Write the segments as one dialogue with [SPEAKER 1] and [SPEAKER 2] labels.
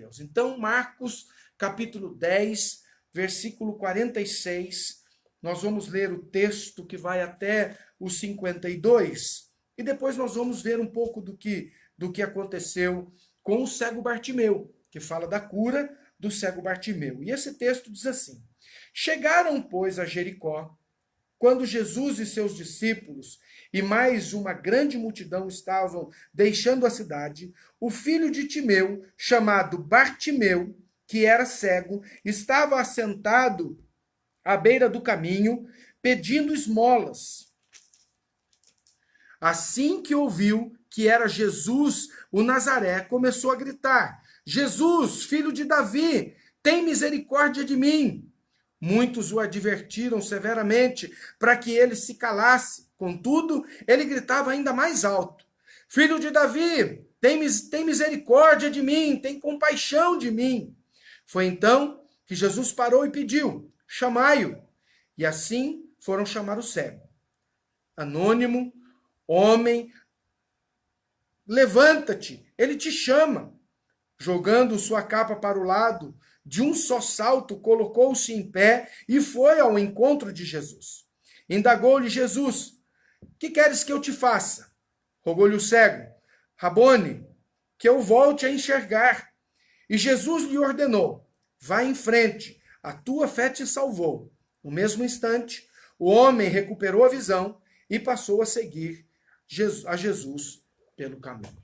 [SPEAKER 1] Deus. Então, Marcos, capítulo 10, versículo 46, nós vamos ler o texto que vai até o 52, e depois nós vamos ver um pouco do que aconteceu com o cego Bartimeu, que fala da cura do cego Bartimeu. E esse texto diz assim: chegaram, pois, a Jericó, quando Jesus e seus discípulos e mais uma grande multidão estavam deixando a cidade, o filho de Timeu, chamado Bartimeu, que era cego, estava assentado à beira do caminho, pedindo esmolas. Assim que ouviu que era Jesus, o Nazaré, começou a gritar: Jesus, filho de Davi, tem misericórdia de mim. Muitos o advertiram severamente para que ele se calasse. Contudo, ele gritava ainda mais alto: Filho de Davi, tem misericórdia de mim, tem compaixão de mim. Foi então que Jesus parou e pediu: chamai-o. E assim foram chamar o cego. Anônimo, homem, levanta-te, ele te chama. Jogando sua capa para o lado, de um só salto, colocou-se em pé e foi ao encontro de Jesus. Indagou-lhe Jesus: que queres que eu te faça? Rogou-lhe o cego: Rabone, que eu volte a enxergar. E Jesus lhe ordenou: vá em frente, a tua fé te salvou. No mesmo instante, o homem recuperou a visão e passou a seguir a Jesus pelo caminho.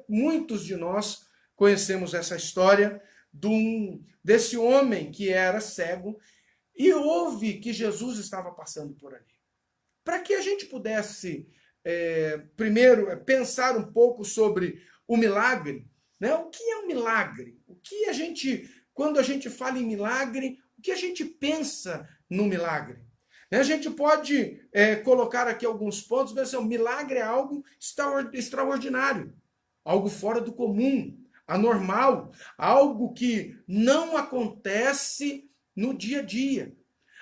[SPEAKER 1] Muitos de nós conhecemos essa história desse homem que era cego e ouve que Jesus estava passando por ali. Para que a gente pudesse, primeiro, pensar um pouco sobre o milagre, né? O que é um milagre? Quando a gente fala em milagre, o que a gente pensa no milagre? A gente pode colocar aqui alguns pontos, mas assim, o milagre é algo extraordinário, algo fora do comum, anormal, algo que não acontece no dia a dia,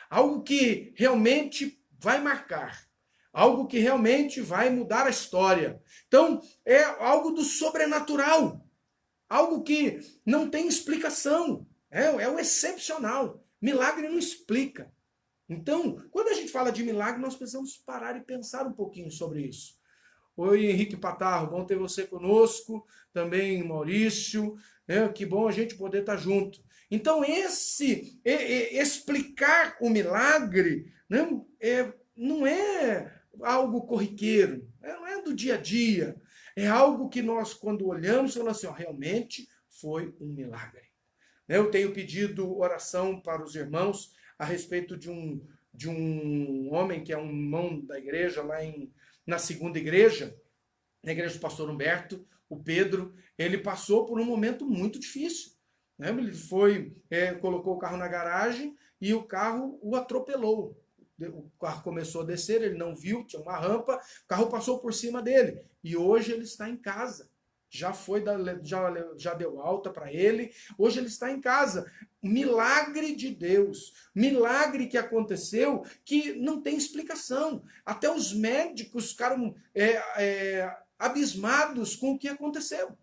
[SPEAKER 1] algo que realmente vai marcar, algo que realmente vai mudar a história. Então, é algo do sobrenatural, algo que não tem explicação, é o excepcional. Milagre não explica. Então, quando a gente fala de milagre, nós precisamos parar e pensar um pouquinho sobre isso. Oi, Henrique Patarro, bom ter você conosco, também Maurício, que bom a gente poder estar junto. Então, explicar o milagre, né, não é algo corriqueiro, não é do dia a dia, é algo que nós, quando olhamos, falamos assim, realmente foi um milagre. Eu tenho pedido oração para os irmãos a respeito de um homem que é um irmão da igreja lá na segunda igreja, na igreja do pastor Humberto, o Pedro. Ele passou por um momento muito difícil. Ele colocou o carro na garagem e o carro o atropelou. O carro começou a descer, ele não viu, tinha uma rampa, o carro passou por cima dele. E hoje ele está em casa. Já deu alta para ele, hoje ele está em casa. Milagre de Deus, milagre que aconteceu que não tem explicação. Até os médicos ficaram abismados com o que aconteceu.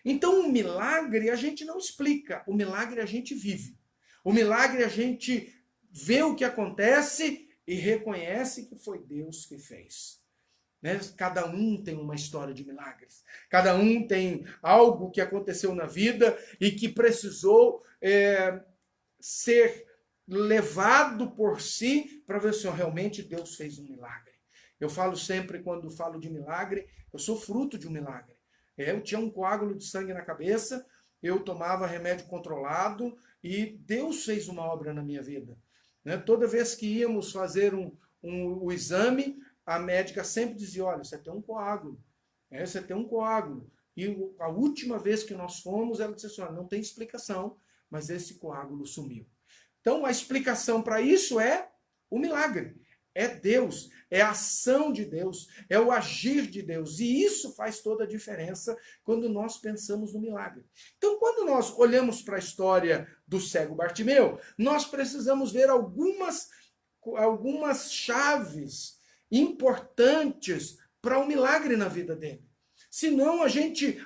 [SPEAKER 1] Então, o milagre a gente não explica, o milagre a gente vive. O milagre a gente vê o que acontece e reconhece que foi Deus que fez. Cada um tem uma história de milagres. Cada um tem algo que aconteceu na vida e que precisou ser levado por si para ver se realmente Deus fez um milagre. Eu falo sempre, quando falo de milagre, eu sou fruto de um milagre. Eu tinha um coágulo de sangue na cabeça, eu tomava remédio controlado e Deus fez uma obra na minha vida. Toda vez que íamos fazer o exame, a médica sempre dizia, olha, você tem um coágulo, você tem um coágulo. E a última vez que nós fomos, ela disse assim, olha, não tem explicação, mas esse coágulo sumiu. Então, a explicação para isso é o milagre. É Deus, é a ação de Deus, é o agir de Deus. E isso faz toda a diferença quando nós pensamos no milagre. Então, quando nós olhamos para a história do cego Bartimeu, nós precisamos ver algumas chaves importantes para um milagre na vida dele. Senão a gente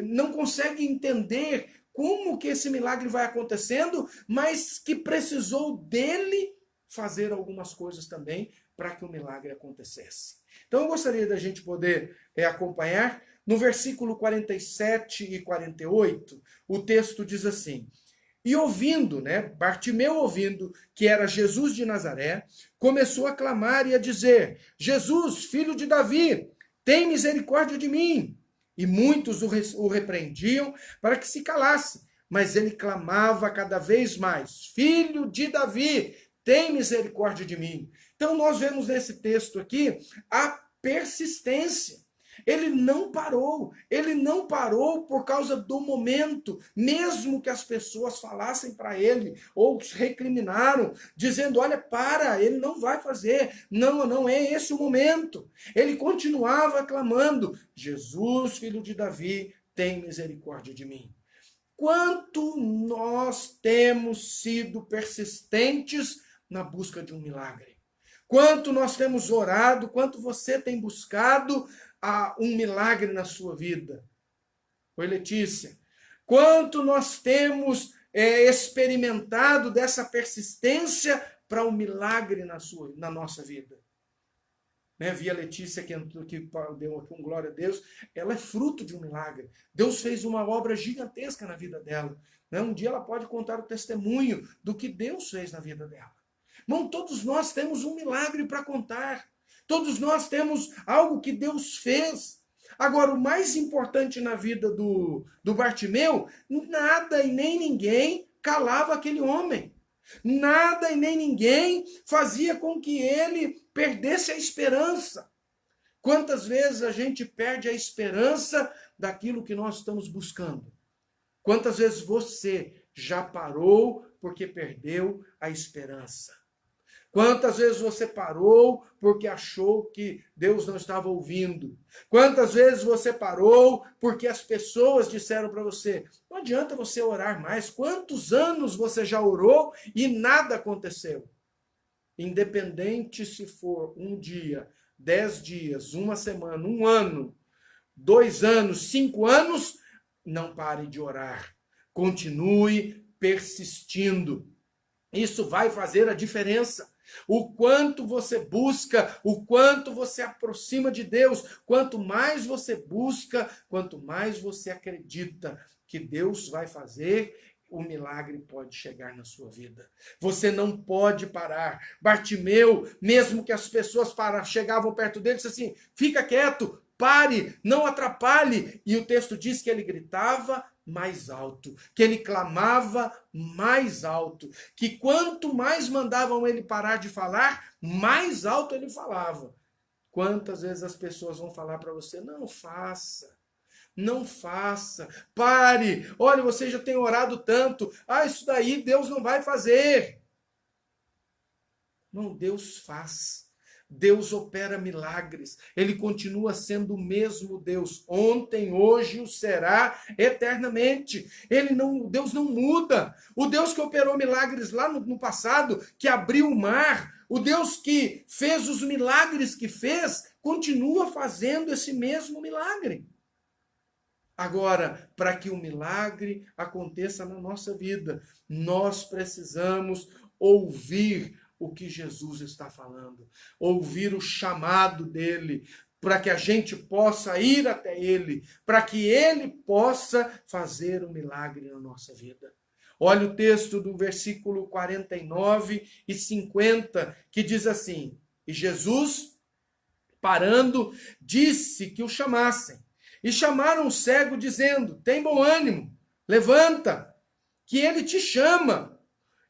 [SPEAKER 1] não consegue entender como que esse milagre vai acontecendo, mas que precisou dele fazer algumas coisas também para que o milagre acontecesse. Então eu gostaria da gente poder acompanhar. No versículo 47 e 48, o texto diz assim: e ouvindo, Bartimeu ouvindo que era Jesus de Nazaré, começou a clamar e a dizer: Jesus, filho de Davi, tem misericórdia de mim. E muitos o repreendiam para que se calasse, mas ele clamava cada vez mais: Filho de Davi, tem misericórdia de mim. Então nós vemos nesse texto aqui a persistência. Ele não parou por causa do momento, mesmo que as pessoas falassem para ele ou recriminaram, dizendo: olha, para, ele não vai fazer, não é esse o momento. Ele continuava clamando: Jesus, filho de Davi, tem misericórdia de mim. Quanto nós temos sido persistentes na busca de um milagre? Quanto nós temos orado, quanto você tem buscado um milagre na sua vida? Oi, Letícia. Quanto nós temos experimentado dessa persistência para um milagre na nossa vida? Vi a Letícia que deu aqui um glória a Deus. Ela é fruto de um milagre. Deus fez uma obra gigantesca na vida dela. Um dia ela pode contar o testemunho do que Deus fez na vida dela. Irmão, todos nós temos um milagre para contar. Todos nós temos algo que Deus fez. Agora, o mais importante na vida do Bartimeu, nada e nem ninguém calava aquele homem. Nada e nem ninguém fazia com que ele perdesse a esperança. Quantas vezes a gente perde a esperança daquilo que nós estamos buscando? Quantas vezes você já parou porque perdeu a esperança? Quantas vezes você parou porque achou que Deus não estava ouvindo? Quantas vezes você parou porque as pessoas disseram para você: não adianta você orar mais. Quantos anos você já orou e nada aconteceu? Independente se for um dia, 10 dias, uma semana, um ano, 2 anos, 5 anos, não pare de orar. Continue persistindo. Isso vai fazer a diferença. O quanto você busca, o quanto você aproxima de Deus, quanto mais você busca, quanto mais você acredita que Deus vai fazer, o milagre pode chegar na sua vida. Você não pode parar. Bartimeu, mesmo que as pessoas chegavam perto dele, disse assim: fica quieto, pare, não atrapalhe. E o texto diz que ele gritava mais alto, que ele clamava mais alto, que quanto mais mandavam ele parar de falar, mais alto ele falava. Quantas vezes as pessoas vão falar para você: não faça, não faça, pare, olha, você já tem orado tanto, isso daí Deus não vai fazer. Não, Deus faz. Deus opera milagres. Ele continua sendo o mesmo Deus, ontem, hoje, o será eternamente. Deus não muda. O Deus que operou milagres lá no passado, que abriu o mar, o Deus que fez os milagres que fez, continua fazendo esse mesmo milagre. Agora, para que o milagre aconteça na nossa vida, nós precisamos ouvir o que Jesus está falando, ouvir o chamado dele, para que a gente possa ir até ele, para que ele possa fazer o milagre na nossa vida. Olha o texto do versículo 49 e 50, que diz assim: e Jesus, parando, disse que o chamassem. E chamaram o cego, dizendo: tem bom ânimo, levanta, que ele te chama.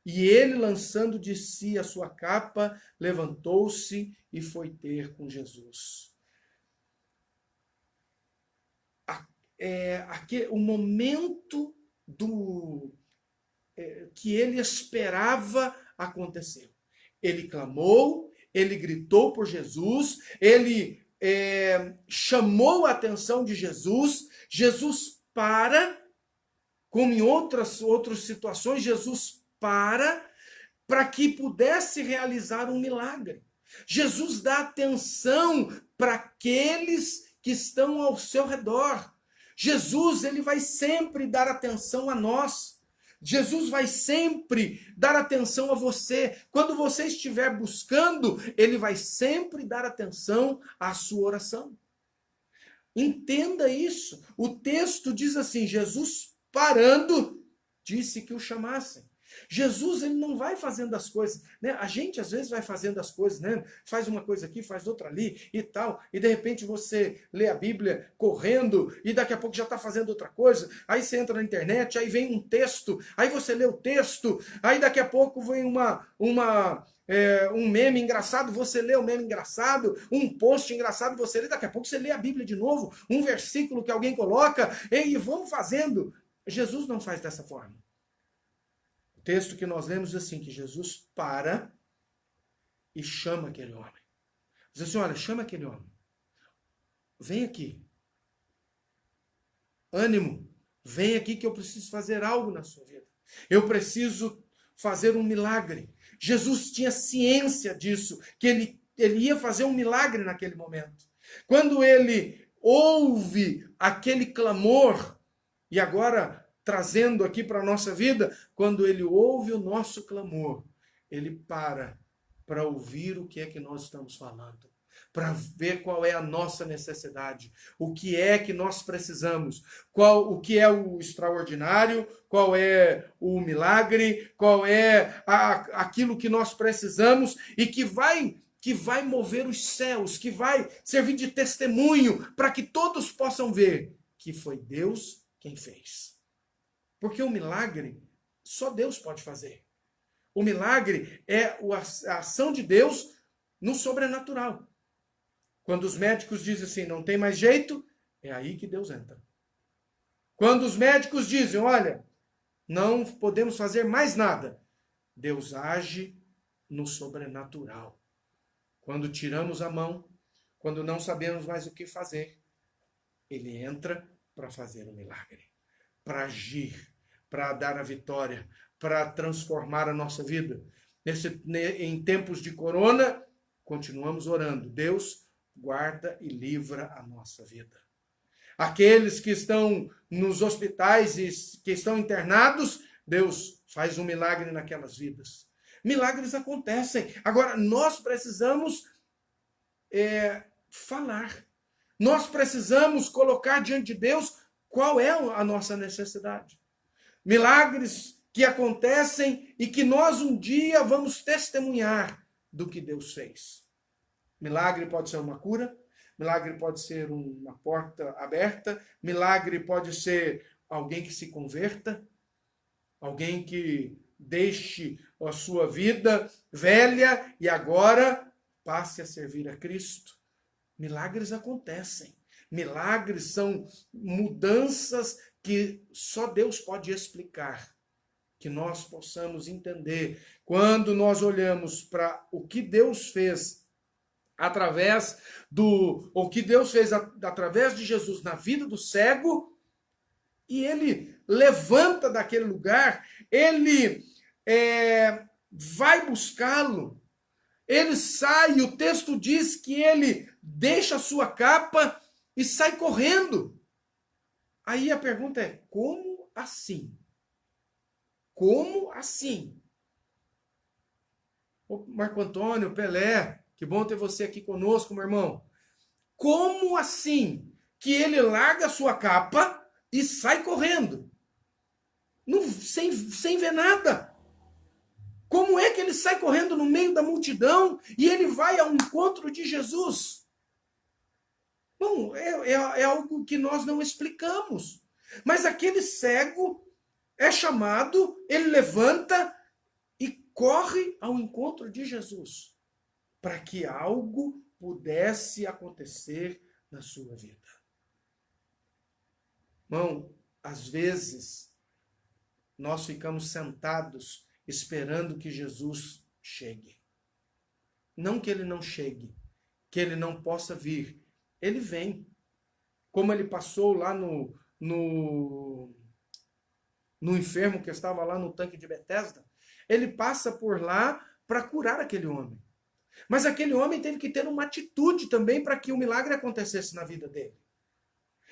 [SPEAKER 1] E ele, lançando de si a sua capa, levantou-se e foi ter com Jesus. O momento que ele esperava aconteceu. Ele clamou, ele gritou por Jesus, ele chamou a atenção de Jesus. Jesus para, como em outras situações, Jesus para que pudesse realizar um milagre. Jesus dá atenção para aqueles que estão ao seu redor. Jesus, ele vai sempre dar atenção a nós. Jesus vai sempre dar atenção a você. Quando você estiver buscando, ele vai sempre dar atenção à sua oração. Entenda isso. O texto diz assim: Jesus parando, disse que o chamassem. Jesus, ele não vai fazendo as coisas, né? A gente às vezes vai fazendo as coisas, né? Faz uma coisa aqui, faz outra ali e tal, e de repente você lê a Bíblia correndo e daqui a pouco já está fazendo outra coisa. Aí você entra na internet, aí vem um texto, aí você lê o texto, aí daqui a pouco vem um meme engraçado, você lê o meme engraçado, um post engraçado, você lê, daqui a pouco você lê a Bíblia de novo, um versículo que alguém coloca, e vamos fazendo. Jesus não faz dessa forma. O texto que nós lemos diz assim, que Jesus para e chama aquele homem. Diz assim, olha, chama aquele homem. Vem aqui. Ânimo, vem aqui que eu preciso fazer algo na sua vida. Eu preciso fazer um milagre. Jesus tinha ciência disso, que ele ia fazer um milagre naquele momento. Quando ele ouve aquele clamor, e agora trazendo aqui para a nossa vida, quando ele ouve o nosso clamor, ele para ouvir o que é que nós estamos falando, para ver qual é a nossa necessidade, o que é que nós precisamos, o que é o extraordinário, qual é o milagre, qual é aquilo que nós precisamos e que vai mover os céus, que vai servir de testemunho para que todos possam ver que foi Deus quem fez. Porque o milagre só Deus pode fazer. O milagre é a ação de Deus no sobrenatural. Quando os médicos dizem assim, não tem mais jeito, é aí que Deus entra. Quando os médicos dizem, olha, não podemos fazer mais nada, Deus age no sobrenatural. Quando tiramos a mão, quando não sabemos mais o que fazer, ele entra para fazer o milagre, para agir, para dar a vitória, para transformar a nossa vida. Em tempos de corona, continuamos orando. Deus guarda e livra a nossa vida. Aqueles que estão nos hospitais e que estão internados, Deus faz um milagre naquelas vidas. Milagres acontecem. Agora, nós precisamos falar. Nós precisamos colocar diante de Deus qual é a nossa necessidade. Milagres que acontecem e que nós um dia vamos testemunhar do que Deus fez. Milagre pode ser uma cura, milagre pode ser uma porta aberta, milagre pode ser alguém que se converta, alguém que deixe a sua vida velha e agora passe a servir a Cristo. Milagres acontecem. Milagres são mudanças que só Deus pode explicar, que nós possamos entender. Quando nós olhamos para o que Deus fez através de Jesus na vida do cego, e ele levanta daquele lugar, ele vai buscá-lo, ele sai, o texto diz que ele deixa a sua capa e sai correndo. Aí a pergunta é, como assim? Como assim? Ô, Marco Antônio, Pelé, que bom ter você aqui conosco, meu irmão. Como assim que ele larga a sua capa e sai correndo? Sem ver nada. Como é que ele sai correndo no meio da multidão e ele vai ao encontro de Jesus? Bom, é algo que nós não explicamos. Mas aquele cego é chamado, ele levanta e corre ao encontro de Jesus, para que algo pudesse acontecer na sua vida. Irmão, às vezes, nós ficamos sentados esperando que Jesus chegue. Não que ele não chegue, que ele não possa vir. Ele vem. Como ele passou lá no enfermo que estava lá no tanque de Betesda, ele passa por lá para curar aquele homem. Mas aquele homem teve que ter uma atitude também para que o milagre acontecesse na vida dele.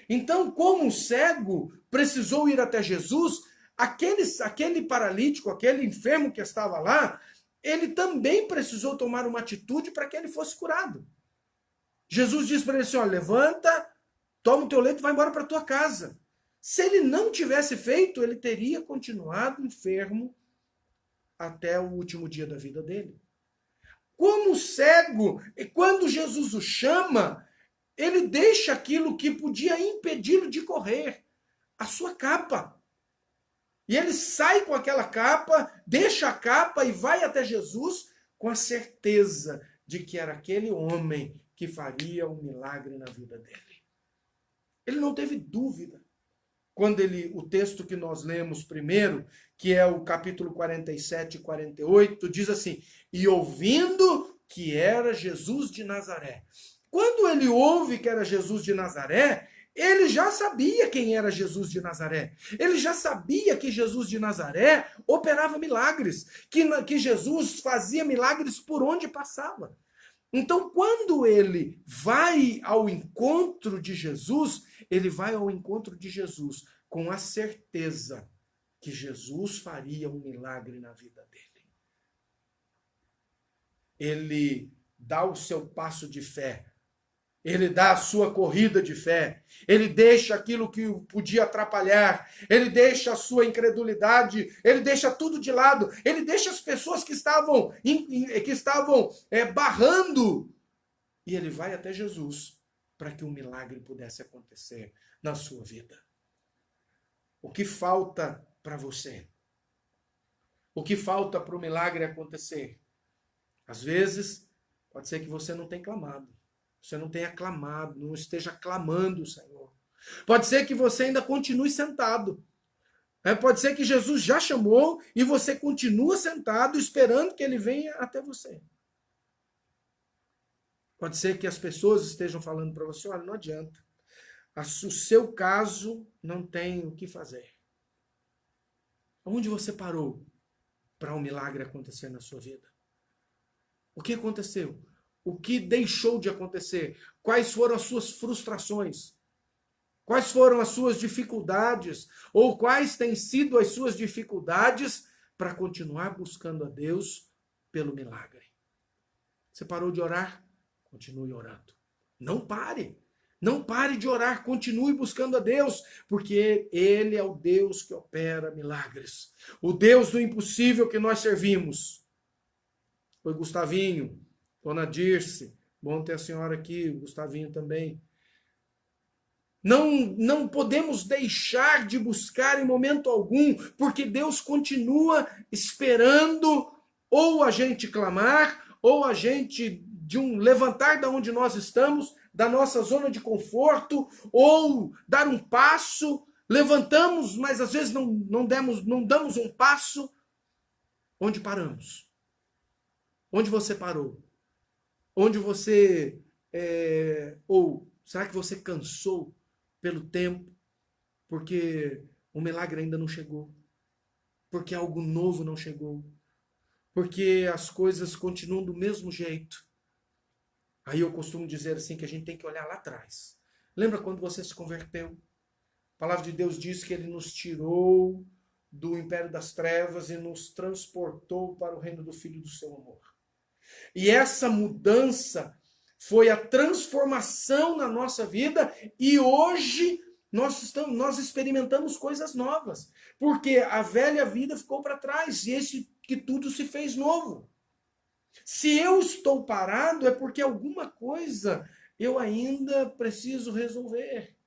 [SPEAKER 1] Então, como o cego precisou ir até Jesus, aquele paralítico, aquele enfermo que estava lá, ele também precisou tomar uma atitude para que ele fosse curado. Jesus disse para ele assim, ó, levanta, toma o teu leito e vai embora para a tua casa. Se ele não tivesse feito, ele teria continuado enfermo até o último dia da vida dele. Como cego, e quando Jesus o chama, ele deixa aquilo que podia impedi-lo de correr, a sua capa. E ele sai com aquela capa, deixa a capa e vai até Jesus com a certeza de que era aquele homem que faria um milagre na vida dele. Ele não teve dúvida. Quando o texto que nós lemos primeiro, que é o capítulo 47 e 48, diz assim, e ouvindo que era Jesus de Nazaré. Quando ele ouve que era Jesus de Nazaré, ele já sabia quem era Jesus de Nazaré. Ele já sabia que Jesus de Nazaré operava milagres, que Jesus fazia milagres por onde passava. Então, quando ele vai ao encontro de Jesus, ele vai ao encontro de Jesus com a certeza que Jesus faria um milagre na vida dele. Ele dá o seu passo de fé. Ele dá a sua corrida de fé. Ele deixa aquilo que podia atrapalhar. Ele deixa a sua incredulidade. Ele deixa tudo de lado. Ele deixa as pessoas que estavam barrando. E ele vai até Jesus para que um milagre pudesse acontecer na sua vida. O que falta para você? O que falta para o milagre acontecer? Às vezes, pode ser que você não tenha clamado. Você não tenha clamado, não esteja clamando o Senhor. Pode ser que você ainda continue sentado. Pode ser que Jesus já chamou e você continua sentado esperando que ele venha até você. Pode ser que as pessoas estejam falando para você, olha, não adianta. O seu caso não tem o que fazer. Onde você parou para um milagre acontecer na sua vida? O que aconteceu? O que deixou de acontecer? Quais foram as suas frustrações? Quais foram as suas dificuldades? Ou quais têm sido as suas dificuldades para continuar buscando a Deus pelo milagre? Você parou de orar? Continue orando. Não pare. Não pare de orar. Continue buscando a Deus, porque Ele é o Deus que opera milagres. O Deus do impossível que nós servimos. Oi, Gustavinho. Dona Dirce, bom ter a senhora aqui, o Gustavinho também. Não podemos deixar de buscar em momento algum, porque Deus continua esperando ou a gente clamar, ou a gente levantar da onde nós estamos, da nossa zona de conforto, ou dar um passo, levantamos, mas às vezes não damos um passo. Onde paramos? Onde você parou? Onde você, ou será que você cansou pelo tempo? Porque o milagre ainda não chegou. Porque algo novo não chegou. Porque as coisas continuam do mesmo jeito. Aí eu costumo dizer assim que a gente tem que olhar lá atrás. Lembra quando você se converteu? A palavra de Deus diz que Ele nos tirou do império das trevas e nos transportou para o reino do Filho do seu amor. E essa mudança foi a transformação na nossa vida e hoje nós experimentamos coisas novas. Porque a velha vida ficou para trás e esse que tudo se fez novo. Se eu estou parado é porque alguma coisa eu ainda preciso resolver.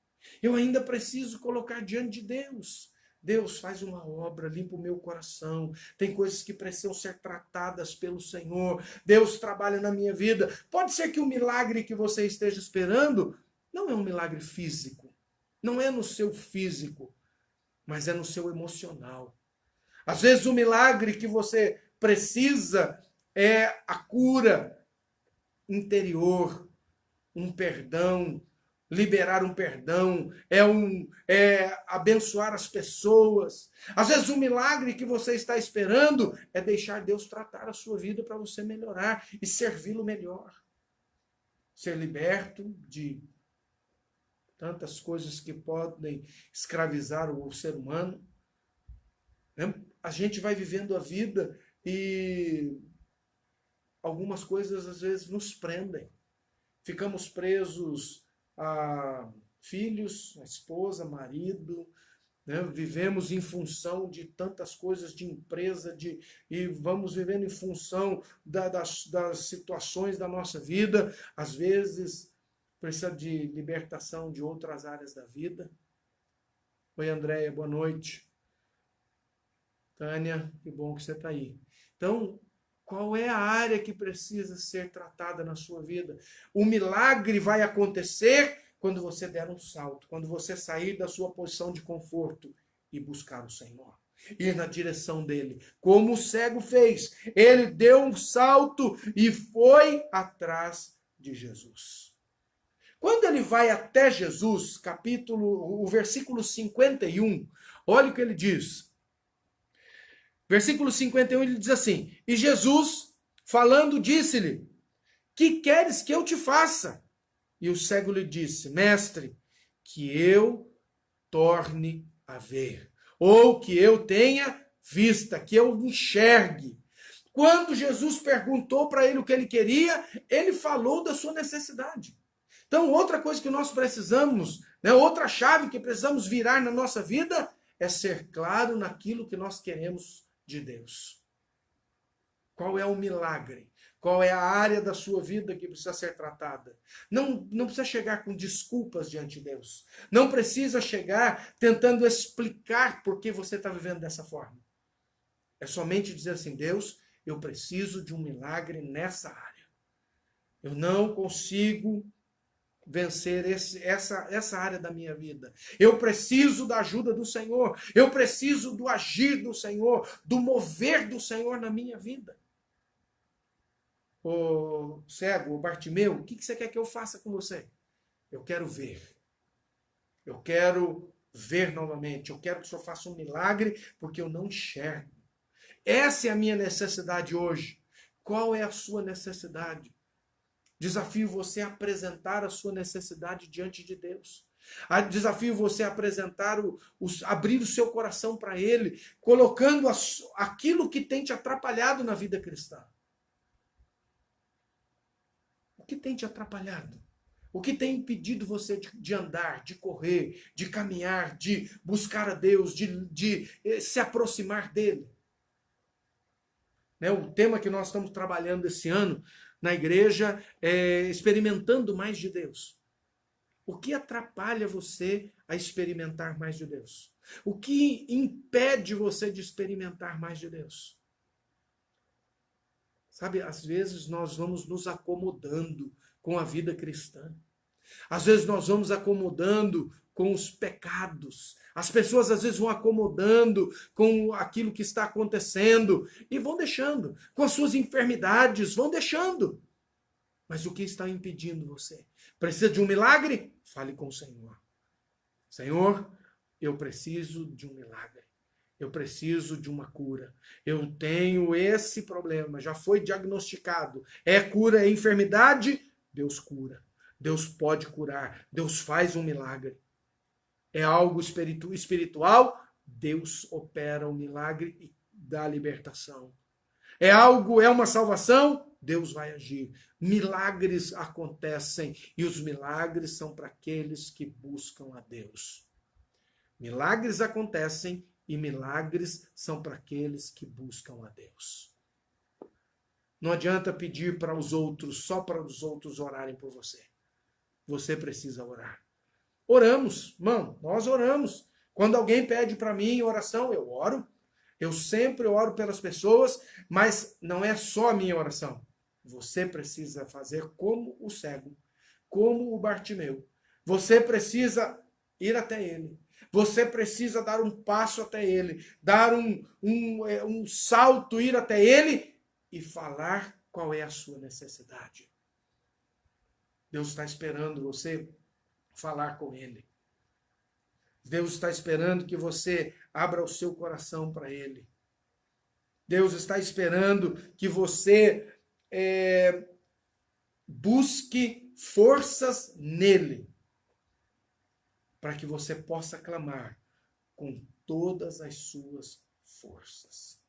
[SPEAKER 1] Eu ainda preciso colocar diante de Deus. Deus, faz uma obra, limpa o meu coração. Tem coisas que precisam ser tratadas pelo Senhor. Deus trabalha na minha vida. Pode ser que o milagre que você esteja esperando não é um milagre físico. Não é no seu físico, mas é no seu emocional. Às vezes o milagre que você precisa é a cura interior, um perdão, liberar um perdão, é abençoar as pessoas. Às vezes o milagre que você está esperando é deixar Deus tratar a sua vida para você melhorar e servi-lo melhor. Ser liberto de tantas coisas que podem escravizar o ser humano, né? A gente vai vivendo a vida e algumas coisas às vezes nos prendem. Ficamos presos a filhos, a esposa, marido, né? Vivemos em função de tantas coisas de empresa, e vamos vivendo em função das situações da nossa vida. Às vezes precisa de libertação de outras áreas da vida. Oi, Andréia, boa noite. Tânia, que bom que você está aí. Então, qual é a área que precisa ser tratada na sua vida? O milagre vai acontecer quando você der um salto, quando você sair da sua posição de conforto e buscar o Senhor, ir na direção dele, como o cego fez. Ele deu um salto e foi atrás de Jesus. Quando ele vai até Jesus, o versículo 51, olha o que ele diz. Versículo 51, ele diz assim: E Jesus, falando, disse-lhe: Que queres que eu te faça? E o cego lhe disse: Mestre, que eu torne a ver, ou que eu tenha vista, que eu enxergue. Quando Jesus perguntou para ele o que ele queria, ele falou da sua necessidade. Então, outra coisa que nós precisamos, né, outra chave que precisamos virar na nossa vida, é ser claro naquilo que nós queremos de Deus. Qual é o milagre? Qual é a área da sua vida que precisa ser tratada? Não precisa chegar com desculpas diante de Deus. Não precisa chegar tentando explicar por que você está vivendo dessa forma. É somente dizer assim: Deus, eu preciso de um milagre nessa área. Eu não consigo vencer essa área da minha vida. Eu preciso da ajuda do Senhor. Eu preciso do agir do Senhor, do mover do Senhor na minha vida. Ô cego, ô Bartimeu, o que você quer que eu faça com você? Eu quero ver. Eu quero ver novamente. Eu quero que o Senhor faça um milagre, porque eu não enxergo. Essa é a minha necessidade hoje. Qual é a sua necessidade? Desafio você a apresentar a sua necessidade diante de Deus. Desafio você a apresentar, abrir o seu coração para Ele, colocando aquilo que tem te atrapalhado na vida cristã. O que tem te atrapalhado? O que tem impedido você de andar, de correr, de caminhar, de buscar a Deus, de se aproximar dEle? Né? O tema que nós estamos trabalhando esse ano na igreja é experimentando mais de Deus. O que atrapalha você a experimentar mais de Deus? O que impede você de experimentar mais de Deus? Sabe, às vezes nós vamos nos acomodando com a vida cristã. Às vezes nós vamos acomodando com os pecados. As pessoas às vezes vão acomodando com aquilo que está acontecendo e vão deixando. Com as suas enfermidades, vão deixando. Mas o que está impedindo você? Precisa de um milagre? Fale com o Senhor. Senhor, eu preciso de um milagre. Eu preciso de uma cura. Eu tenho esse problema, já foi diagnosticado. É cura, é enfermidade? Deus cura. Deus pode curar. Deus faz um milagre. É algo espiritual? Deus opera o milagre e dá a libertação. É uma salvação? Deus vai agir. Milagres acontecem e os milagres são para aqueles que buscam a Deus. Milagres acontecem e milagres são para aqueles que buscam a Deus. Não adianta pedir para os outros, só para os outros orarem por você. Você precisa orar. Oramos, irmão, nós oramos. Quando alguém pede para mim oração, eu oro. Eu sempre oro pelas pessoas, mas não é só a minha oração. Você precisa fazer como o cego, como o Bartimeu. Você precisa ir até ele. Você precisa dar um passo até ele, dar um salto, ir até ele e falar qual é a sua necessidade. Deus está esperando você falar com ele. Deus está esperando que você abra o seu coração para ele. Deus está esperando que você busque forças nele. para que você possa clamar com todas as suas forças.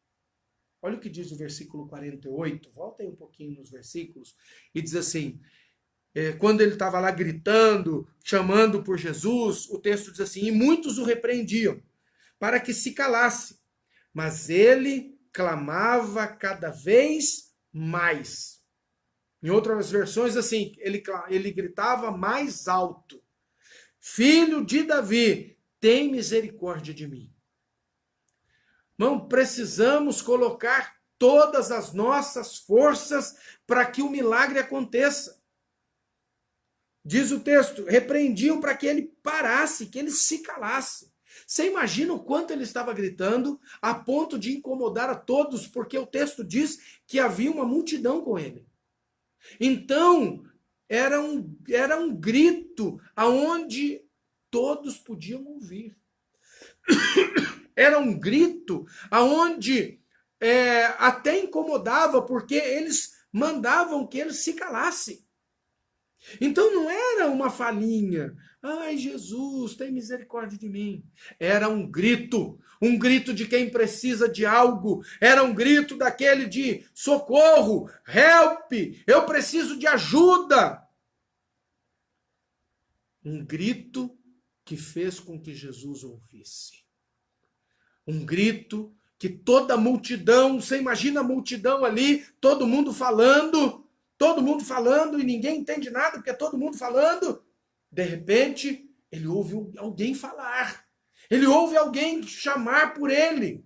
[SPEAKER 1] Olha o que diz o versículo 48, volta aí um pouquinho nos versículos, e diz assim, quando ele estava lá gritando, chamando por Jesus, o texto diz assim, e muitos o repreendiam, para que se calasse, mas ele clamava cada vez mais. Em outras versões, assim, ele gritava mais alto, Filho de Davi, tem misericórdia de mim. Irmão, precisamos colocar todas as nossas forças para que o milagre aconteça. Diz o texto, repreendiam para que ele parasse, que ele se calasse. Você imagina o quanto ele estava gritando, a ponto de incomodar a todos, porque o texto diz que havia uma multidão com ele. Então, era um grito aonde todos podiam ouvir. Era um grito aonde até incomodava, porque eles mandavam que ele se calasse. Então não era uma falinha. Ai, Jesus, tem misericórdia de mim. Era um grito de quem precisa de algo. Era um grito daquele de socorro, help, eu preciso de ajuda. Um grito que fez com que Jesus ouvisse. Um grito que toda a multidão, você imagina a multidão ali, todo mundo falando e ninguém entende nada, porque é todo mundo falando. De repente, ele ouve alguém falar. Ele ouve alguém chamar por ele.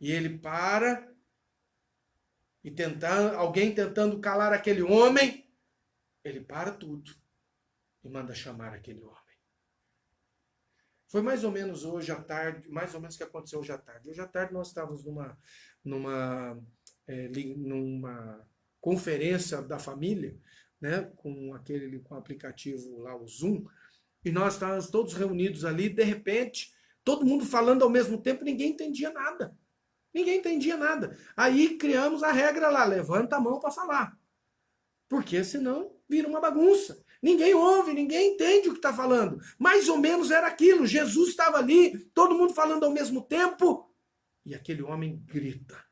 [SPEAKER 1] E ele para, e alguém tentando calar aquele homem, ele para tudo e manda chamar aquele homem. Foi mais ou menos hoje à tarde, mais ou menos o que aconteceu hoje à tarde. Hoje à tarde nós estávamos numa conferência da família, né, com o aplicativo lá, o Zoom, e nós estávamos todos reunidos ali, de repente, todo mundo falando ao mesmo tempo, ninguém entendia nada. Ninguém entendia nada. Aí criamos a regra lá, levanta a mão para falar. Porque senão vira uma bagunça. Ninguém ouve, ninguém entende o que está falando. Mais ou menos era aquilo. Jesus estava ali, todo mundo falando ao mesmo tempo, e aquele homem grita: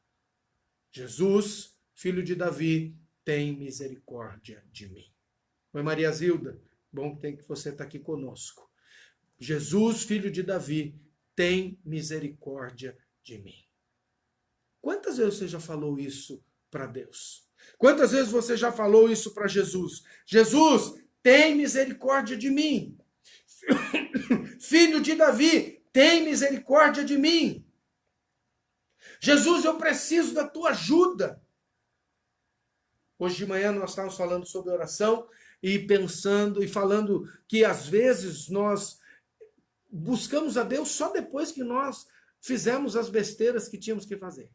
[SPEAKER 1] Jesus, filho de Davi, tem misericórdia de mim. Oi, Maria Zilda, bom que você está aqui conosco. Jesus, filho de Davi, tem misericórdia de mim. Quantas vezes você já falou isso para Deus? Quantas vezes você já falou isso para Jesus? Jesus, tem misericórdia de mim. Filho de Davi, tem misericórdia de mim. Jesus, eu preciso da tua ajuda. Hoje de manhã nós estávamos falando sobre oração e pensando e falando que às vezes nós buscamos a Deus só depois que nós fizemos as besteiras que tínhamos que fazer.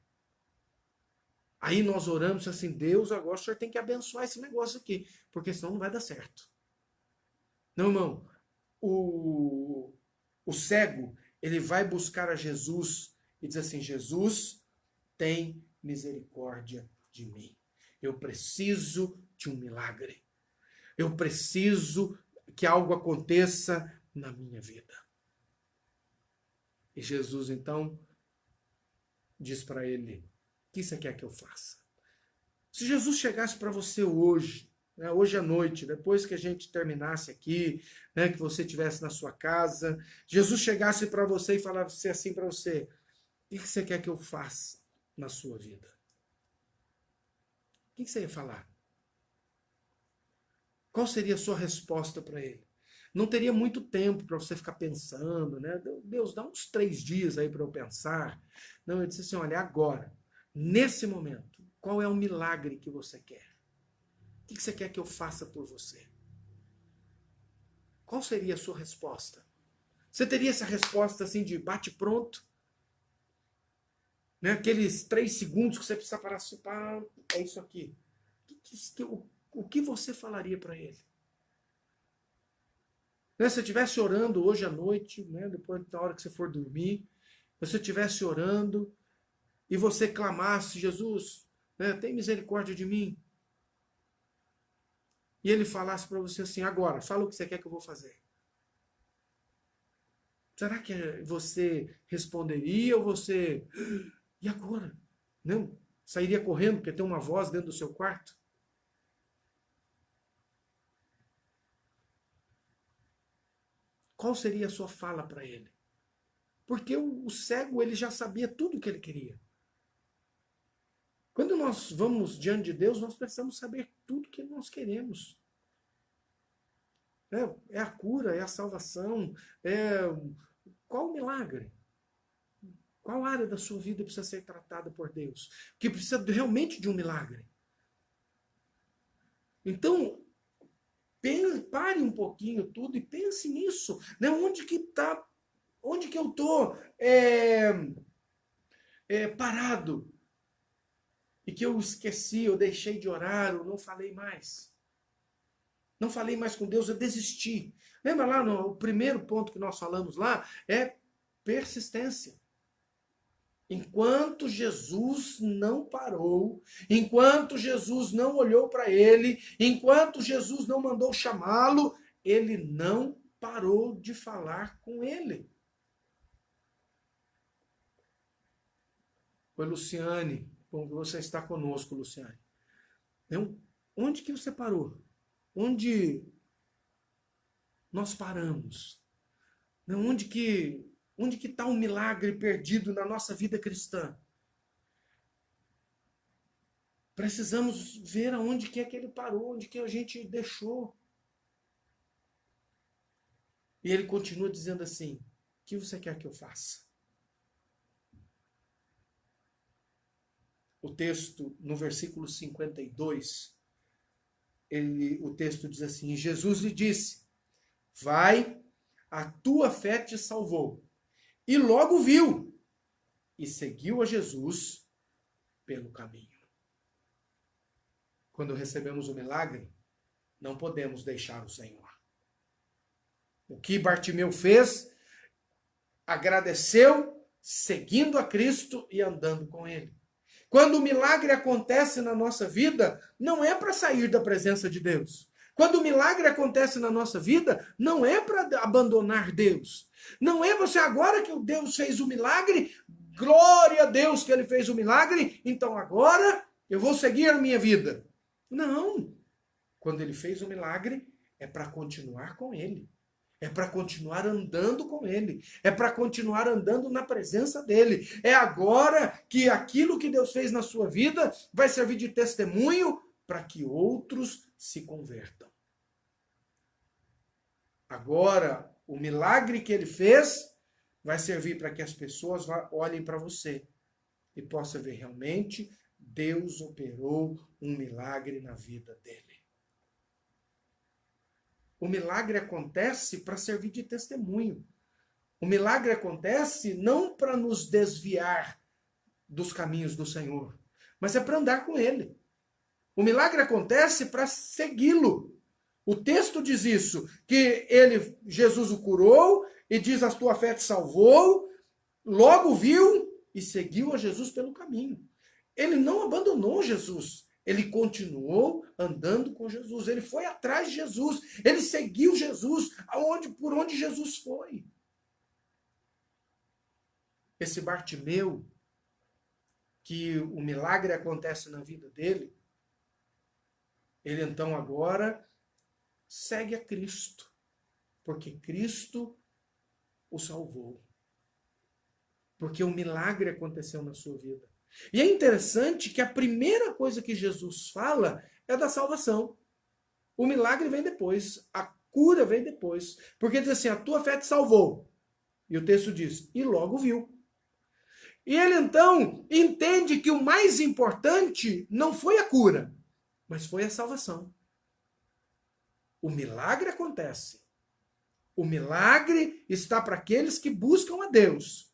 [SPEAKER 1] Aí nós oramos assim, Deus, agora o Senhor tem que abençoar esse negócio aqui, porque senão não vai dar certo. Não, irmão, o cego, ele vai buscar a Jesus e diz assim, Jesus, tem misericórdia de mim. Eu preciso de um milagre. Eu preciso que algo aconteça na minha vida. E Jesus, então, diz para ele, o que você quer que eu faça? Se Jesus chegasse para você hoje, né, hoje à noite, depois que a gente terminasse aqui, né, que você estivesse na sua casa, Jesus chegasse para você e falasse assim para você, o que você quer que eu faça na sua vida? O que você ia falar? Qual seria a sua resposta para ele? Não teria muito tempo para você ficar pensando, né? Deus, dá uns 3 dias aí para eu pensar. Não, eu disse assim, olha, agora, nesse momento, qual é o milagre que você quer? O que você quer que eu faça por você? Qual seria a sua resposta? Você teria essa resposta assim de bate pronto? Né? Aqueles 3 segundos que você precisa parar assim, pá, é isso aqui. O que você falaria para ele? Né? Se você estivesse orando hoje à noite, né? Depois da hora que você for dormir, se você estivesse orando e você clamasse, Jesus, né, tem misericórdia de mim. E ele falasse para você assim, agora, fala o que você quer que eu vou fazer. Será que você responderia ou você... E agora? Não? Sairia correndo porque tem uma voz dentro do seu quarto? Qual seria a sua fala para ele? Porque o cego, ele já sabia tudo o que ele queria. Quando nós vamos diante de Deus, nós precisamos saber tudo o que nós queremos. É a cura, é a salvação, é... Qual o milagre? Qual área da sua vida precisa ser tratada por Deus? Que precisa realmente de um milagre. Então, pare um pouquinho tudo e pense nisso. Né? Onde que tá, onde que eu estou parado? E que eu esqueci, eu deixei de orar, eu não falei mais. Não falei mais com Deus, eu desisti. Lembra lá no primeiro ponto que nós falamos lá? É persistência. Enquanto Jesus não parou, enquanto Jesus não olhou para ele, enquanto Jesus não mandou chamá-lo, ele não parou de falar com ele. Oi, Luciane, bom que você está conosco, Luciane. Então, onde que você parou? Onde nós paramos? Onde que está o milagre perdido na nossa vida cristã? Precisamos ver aonde que é que ele parou, onde que a gente deixou. E ele continua dizendo assim: o que você quer que eu faça? O texto, no versículo 52, o texto diz assim: Jesus lhe disse, vai, a tua fé te salvou. E logo viu, e seguiu a Jesus pelo caminho. Quando recebemos o milagre, não podemos deixar o Senhor. O que Bartimeu fez, agradeceu, seguindo a Cristo e andando com Ele. Quando o milagre acontece na nossa vida, não é para sair da presença de Deus. Quando o milagre acontece na nossa vida, não é para abandonar Deus. Não é você agora que o Deus fez o milagre, glória a Deus que ele fez o milagre, então agora eu vou seguir a minha vida. Não. Quando ele fez o milagre, é para continuar com ele. É para continuar andando com ele. É para continuar andando na presença dele. É agora que aquilo que Deus fez na sua vida vai servir de testemunho para que outros se convertam. Agora, o milagre que ele fez vai servir para que as pessoas olhem para você e possam ver realmente Deus operou um milagre na vida dele. O milagre acontece para servir de testemunho. O milagre acontece não para nos desviar dos caminhos do Senhor, mas é para andar com Ele. O milagre acontece para segui-lo. O texto diz isso, que Jesus o curou e diz: a tua fé te salvou, logo viu e seguiu a Jesus pelo caminho. Ele não abandonou Jesus. Ele continuou andando com Jesus. Ele foi atrás de Jesus. Ele seguiu Jesus por onde Jesus foi. Esse Bartimeu, que o milagre acontece na vida dele, ele então agora segue a Cristo. Porque Cristo o salvou. Porque o milagre aconteceu na sua vida. E é interessante que a primeira coisa que Jesus fala é da salvação. O milagre vem depois, a cura vem depois. Porque diz assim, a tua fé te salvou. E o texto diz, e logo viu. E ele então entende que o mais importante não foi a cura, mas foi a salvação. O milagre acontece. O milagre está para aqueles que buscam a Deus.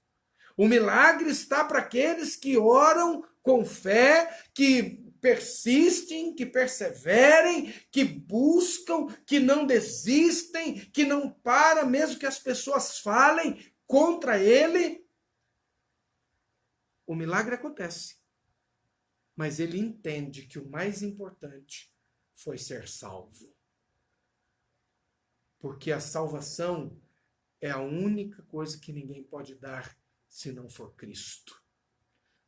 [SPEAKER 1] O milagre está para aqueles que oram com fé, que persistem, que perseverem, que buscam, que não desistem, que não param, mesmo que as pessoas falem contra ele. O milagre acontece. Mas ele entende que o mais importante foi ser salvo. Porque a salvação é a única coisa que ninguém pode dar se não for Cristo.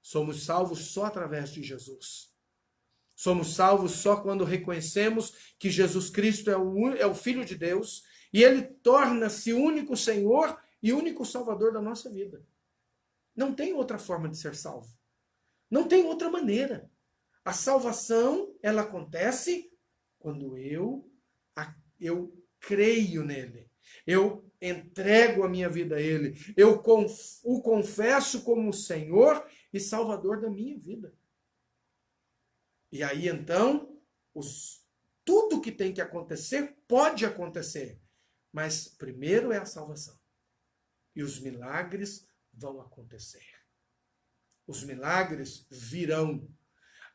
[SPEAKER 1] Somos salvos só através de Jesus. Somos salvos só quando reconhecemos que Jesus Cristo é o Filho de Deus e ele torna-se único Senhor e único Salvador da nossa vida. Não tem outra forma de ser salvo. Não tem outra maneira. A salvação, ela acontece quando eu creio nele. Eu entrego a minha vida a ele. Eu o confesso como Senhor e Salvador da minha vida. E aí, então, tudo que tem que acontecer pode acontecer. Mas primeiro é a salvação. E os milagres vão acontecer. Os milagres virão.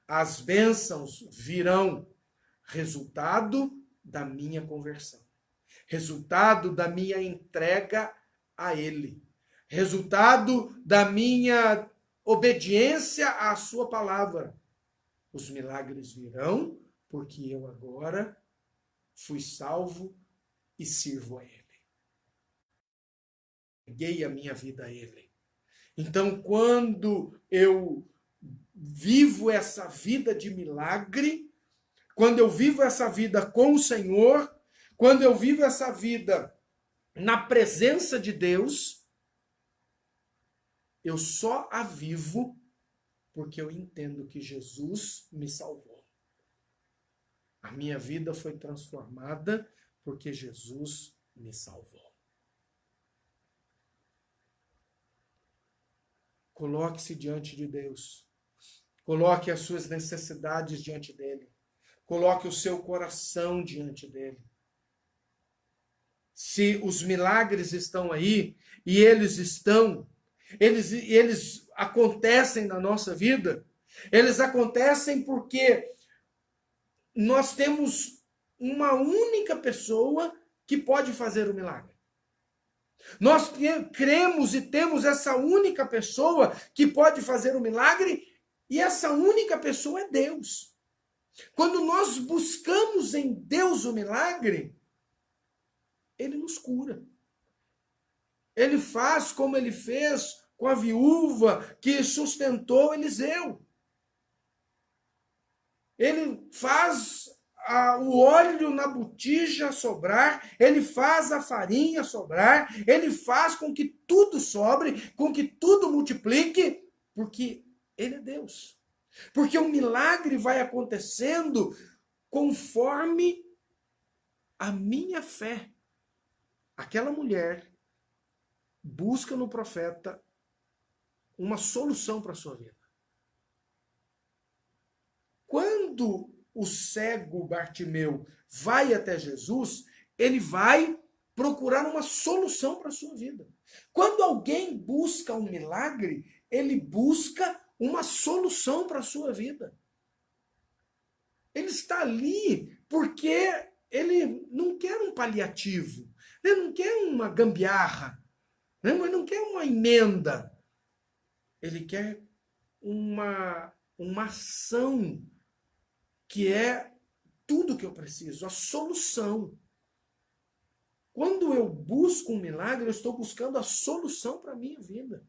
[SPEAKER 1] As bênçãos virão. Resultado da minha conversão. Resultado da minha entrega a Ele. Resultado da minha obediência à sua palavra. Os milagres virão porque eu agora fui salvo e sirvo a Ele. Entreguei a minha vida a Ele. Então, quando eu vivo essa vida de milagre, quando eu vivo essa vida com o Senhor, quando eu vivo essa vida na presença de Deus, eu só a vivo porque eu entendo que Jesus me salvou. A minha vida foi transformada porque Jesus me salvou. Coloque-se diante de Deus. Coloque as suas necessidades diante dele. Coloque o seu coração diante dele. Se os milagres estão aí, e eles acontecem na nossa vida, eles acontecem porque nós temos uma única pessoa que pode fazer o milagre. Nós cremos e temos essa única pessoa que pode fazer o milagre, e essa única pessoa é Deus. Quando nós buscamos em Deus o milagre, Ele nos cura. Ele faz como Ele fez com a viúva que sustentou Eliseu. Ele faz o óleo na botija sobrar, Ele faz a farinha sobrar, Ele faz com que tudo sobre, com que tudo multiplique, porque Ele é Deus. Porque o milagre vai acontecendo conforme a minha fé. Aquela mulher busca no profeta uma solução para a sua vida. Quando o cego Bartimeu vai até Jesus, ele vai procurar uma solução para a sua vida. Quando alguém busca um milagre, ele busca uma solução para a sua vida. Ele está ali porque ele não quer um paliativo, ele não quer uma gambiarra, ele não quer uma emenda. Ele quer uma ação que é tudo que eu preciso, a solução. Quando eu busco um milagre, eu estou buscando a solução para a minha vida.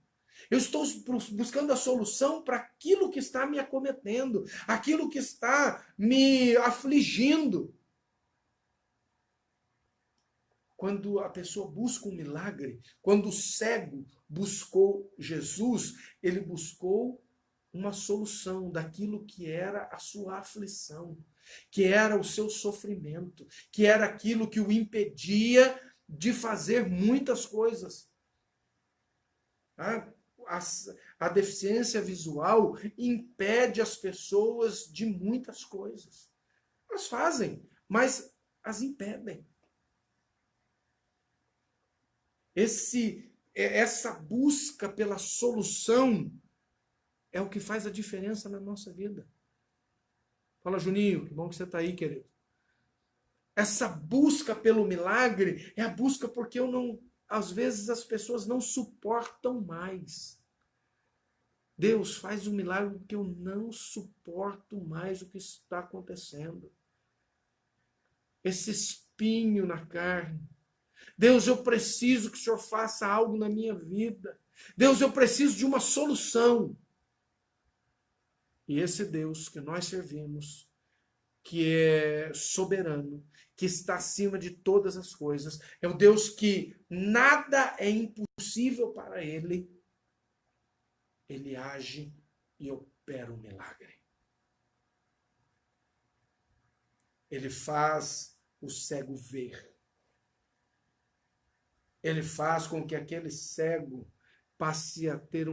[SPEAKER 1] Eu estou buscando a solução para aquilo que está me acometendo, aquilo que está me afligindo. Quando a pessoa busca um milagre, quando o cego buscou Jesus, ele buscou uma solução daquilo que era a sua aflição, que era o seu sofrimento, que era aquilo que o impedia de fazer muitas coisas. A deficiência visual impede as pessoas de muitas coisas. Elas fazem, mas as impedem. Essa busca pela solução é o que faz a diferença na nossa vida. Fala, Juninho, que bom que você está aí, querido. Essa busca pelo milagre é a busca porque às vezes as pessoas não suportam mais. Deus, faz um milagre porque eu não suporto mais o que está acontecendo. Esse espinho na carne, Deus, eu preciso que o Senhor faça algo na minha vida. Deus, eu preciso de uma solução. E esse Deus que nós servimos, que é soberano, que está acima de todas as coisas, é o Deus que nada é impossível para ele. Ele age e opera um milagre. Ele faz o cego ver. Ele faz com que aquele cego passe a ter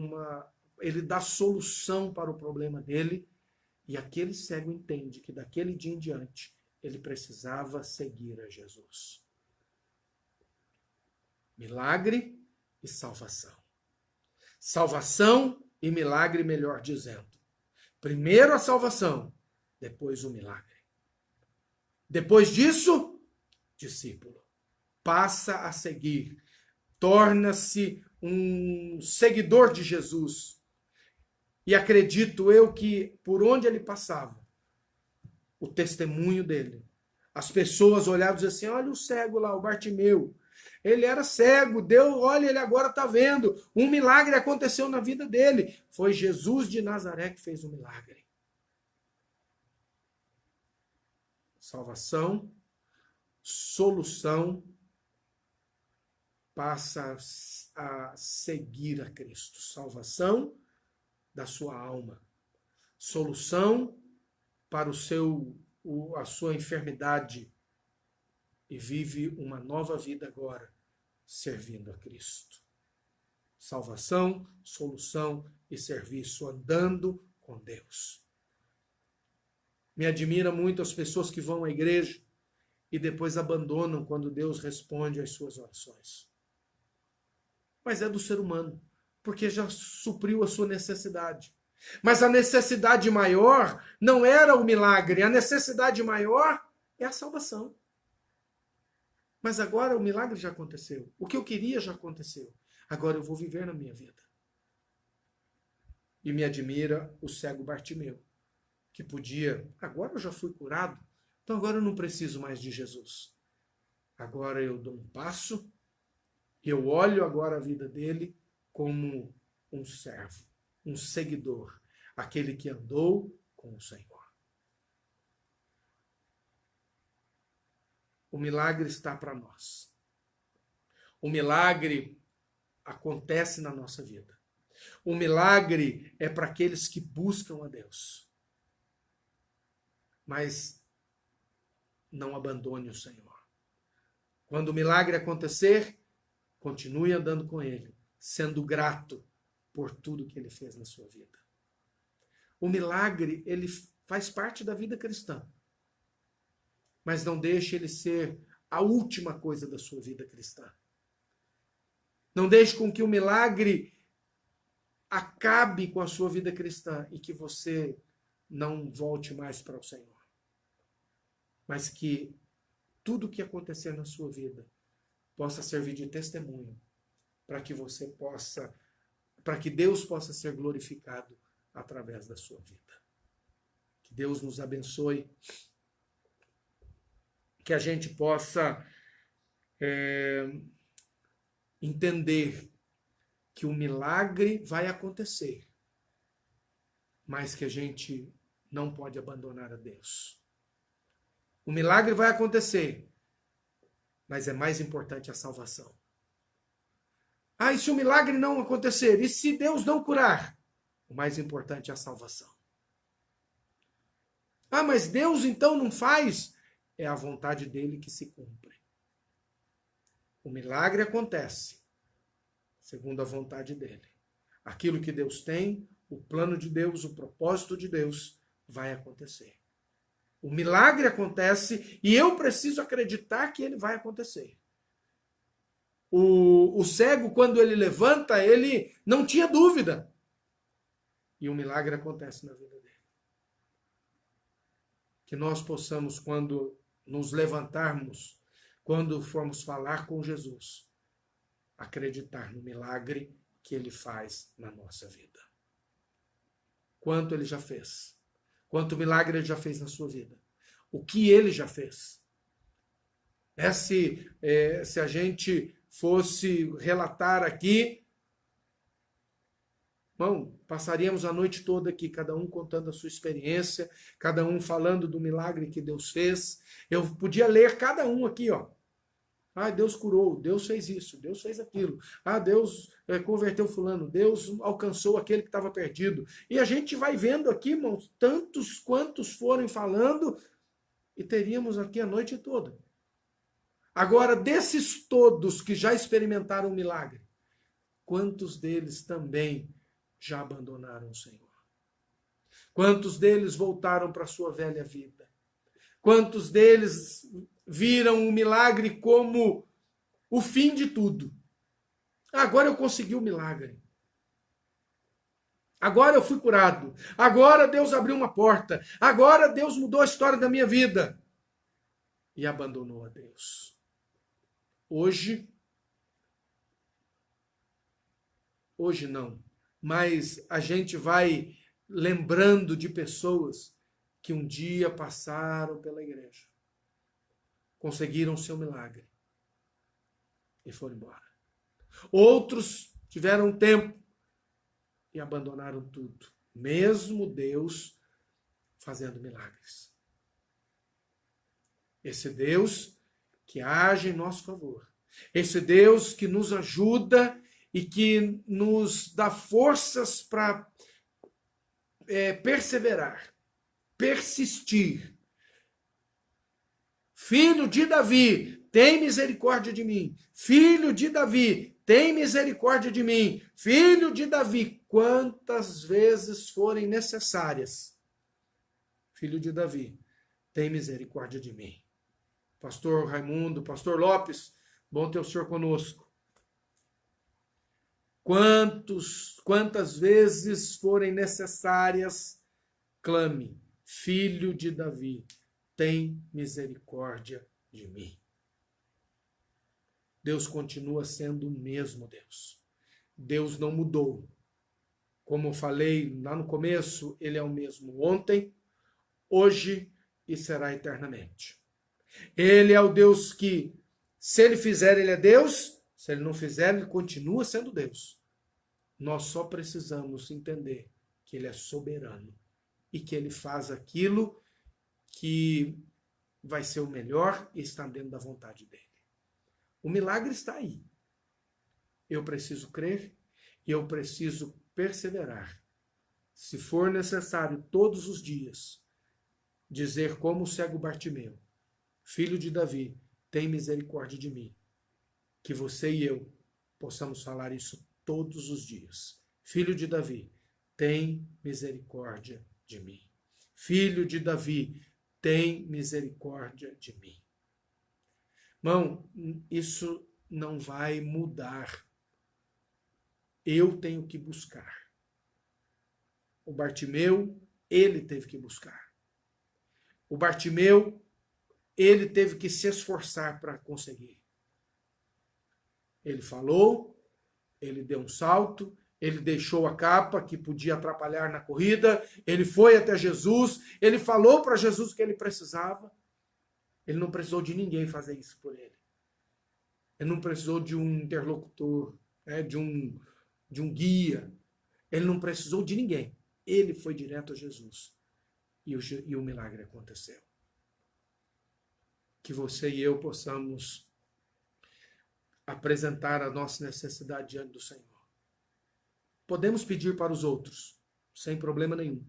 [SPEAKER 1] ele dá solução para o problema dele, e aquele cego entende que daquele dia em diante ele precisava seguir a Jesus. Milagre e salvação. Salvação e milagre, melhor dizendo. Primeiro a salvação, depois o milagre. Depois disso, discípulo. Passa a seguir. Torna-se um seguidor de Jesus. E acredito eu que por onde ele passava, o testemunho dele, as pessoas olhavam e diziam assim, olha o cego lá, o Bartimeu. Ele era cego, Deus, olha, ele agora está vendo. Um milagre aconteceu na vida dele. Foi Jesus de Nazaré que fez o milagre. Salvação, solução, passa a seguir a Cristo. Salvação da sua alma. Solução para a sua enfermidade. E vive uma nova vida agora, servindo a Cristo. Salvação, solução e serviço, andando com Deus. Me admira muito as pessoas que vão à igreja e depois abandonam quando Deus responde às suas orações. Mas é do ser humano, porque já supriu a sua necessidade. Mas a necessidade maior não era o milagre, a necessidade maior é a salvação. Mas agora o milagre já aconteceu. O que eu queria já aconteceu. Agora eu vou viver na minha vida. E me admira o cego Bartimeu, que podia, agora eu já fui curado, então agora eu não preciso mais de Jesus. Agora eu dou um passo, e eu olho agora a vida dele como um servo, um seguidor, aquele que andou com o Senhor. O milagre está para nós. O milagre acontece na nossa vida. O milagre é para aqueles que buscam a Deus. Mas não abandone o Senhor. Quando o milagre acontecer, continue andando com Ele, sendo grato por tudo que Ele fez na sua vida. O milagre, ele faz parte da vida cristã. Mas não deixe ele ser a última coisa da sua vida cristã. Não deixe com que o milagre acabe com a sua vida cristã e que você não volte mais para o Senhor. Mas que tudo que acontecer na sua vida possa servir de testemunho para que você possa, para que Deus possa ser glorificado através da sua vida. Que Deus nos abençoe. Que a gente possa entender que o milagre vai acontecer, mas que a gente não pode abandonar a Deus. O milagre vai acontecer, mas é mais importante a salvação. Ah, e se o milagre não acontecer? E se Deus não curar? O mais importante é a salvação. Ah, mas Deus então não faz? É a vontade dele que se cumpre. O milagre acontece segundo a vontade dele. Aquilo que Deus tem, o plano de Deus, o propósito de Deus vai acontecer. O milagre acontece e eu preciso acreditar que ele vai acontecer. O cego, quando ele levanta, ele não tinha dúvida. E o milagre acontece na vida dele. Que nós possamos, quando nos levantarmos, quando formos falar com Jesus, acreditar no milagre que ele faz na nossa vida. Quanto ele já fez. Quanto milagre ele já fez na sua vida. O que ele já fez. Se a gente fosse relatar aqui, bom, passaríamos a noite toda aqui, cada um contando a sua experiência, cada um falando do milagre que Deus fez. Eu podia ler cada um aqui, ó. Ah, Deus curou, Deus fez isso, Deus fez aquilo. Ah, Deus converteu fulano, Deus alcançou aquele que estava perdido. E a gente vai vendo aqui, irmãos, tantos quantos forem falando, e teríamos aqui a noite toda. Agora, desses todos que já experimentaram o milagre, quantos deles também já abandonaram o Senhor? Quantos deles voltaram para a sua velha vida? Quantos deles viram o milagre como o fim de tudo? Agora eu consegui o milagre. Agora eu fui curado. Agora Deus abriu uma porta. Agora Deus mudou a história da minha vida. E abandonou a Deus. Hoje não. Mas a gente vai lembrando de pessoas que um dia passaram pela igreja, conseguiram seu milagre e foram embora. Outros tiveram tempo e abandonaram tudo, mesmo Deus fazendo milagres. Esse Deus que age em nosso favor, esse Deus que nos ajuda e que nos dá forças para perseverar, persistir. Filho de Davi, tem misericórdia de mim. Filho de Davi, tem misericórdia de mim. Filho de Davi, quantas vezes forem necessárias. Filho de Davi, tem misericórdia de mim. Pastor Raimundo, Pastor Lopes, bom ter o senhor conosco. Quantas vezes forem necessárias, clame, Filho de Davi, tem misericórdia de mim. Deus continua sendo o mesmo Deus. Deus não mudou. Como eu falei lá no começo, ele é o mesmo ontem, hoje e será eternamente. Ele é o Deus que, se ele fizer, ele é Deus. Se ele não fizer, ele continua sendo Deus. Nós só precisamos entender que ele é soberano e que ele faz aquilo que vai ser o melhor e está dentro da vontade dele. O milagre está aí. Eu preciso crer e eu preciso perseverar. Se for necessário, todos os dias, dizer como o cego Bartimeu, Filho de Davi, tem misericórdia de mim. Que você e eu possamos falar isso todos os dias. Filho de Davi, tem misericórdia de mim. Filho de Davi, tem misericórdia de mim. Irmão, isso não vai mudar. Eu tenho que buscar. O Bartimeu, ele teve que buscar. O Bartimeu, ele teve que se esforçar para conseguir. Ele falou, ele deu um salto, ele deixou a capa que podia atrapalhar na corrida, ele foi até Jesus, ele falou para Jesus o que ele precisava. Ele não precisou de ninguém fazer isso por ele. Ele não precisou de um interlocutor, de um guia. Ele não precisou de ninguém. Ele foi direto a Jesus. E o milagre aconteceu. Que você e eu possamos apresentar a nossa necessidade diante do Senhor. Podemos pedir para os outros, sem problema nenhum.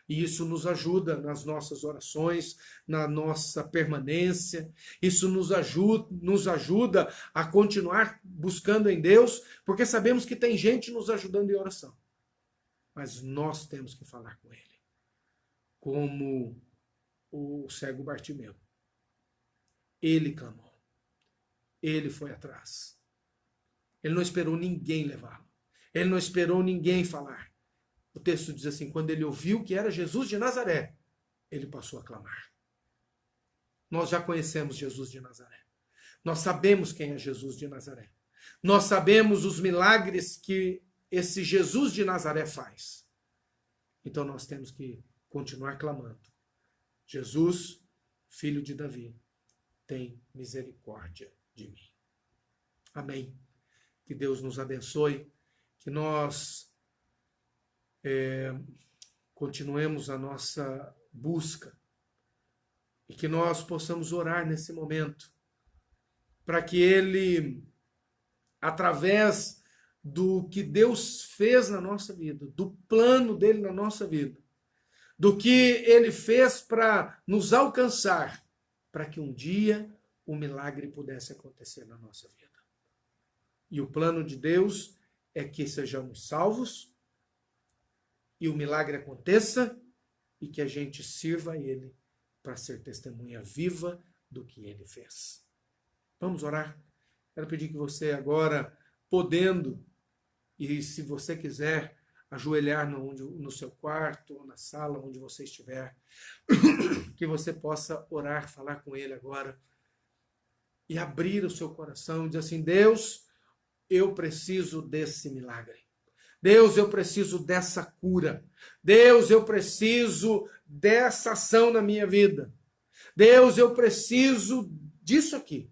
[SPEAKER 1] E isso nos ajuda nas nossas orações, na nossa permanência. Isso nos ajuda a continuar buscando em Deus, porque sabemos que tem gente nos ajudando em oração. Mas nós temos que falar com Ele. Como o cego Bartimeu. Ele clamou. Ele foi atrás. Ele não esperou ninguém levá-lo. Ele não esperou ninguém falar. O texto diz assim, quando ele ouviu que era Jesus de Nazaré, ele passou a clamar. Nós já conhecemos Jesus de Nazaré. Nós sabemos quem é Jesus de Nazaré. Nós sabemos os milagres que esse Jesus de Nazaré faz. Então nós temos que continuar clamando. Jesus, Filho de Davi, tem misericórdia de mim. Amém. Que Deus nos abençoe, que nós continuemos a nossa busca e que nós possamos orar nesse momento para que Ele, através do que Deus fez na nossa vida, do plano dele na nossa vida, do que Ele fez para nos alcançar, para que um dia o milagre pudesse acontecer na nossa vida. E o plano de Deus é que sejamos salvos e o milagre aconteça e que a gente sirva a Ele para ser testemunha viva do que Ele fez. Vamos orar? Quero pedir que você agora, podendo, e se você quiser, ajoelhar no seu quarto ou na sala onde você estiver, que você possa orar, falar com Ele agora e abrir o seu coração e dizer assim: Deus, eu preciso desse milagre. Deus, eu preciso dessa cura. Deus, eu preciso dessa ação na minha vida. Deus, eu preciso disso aqui.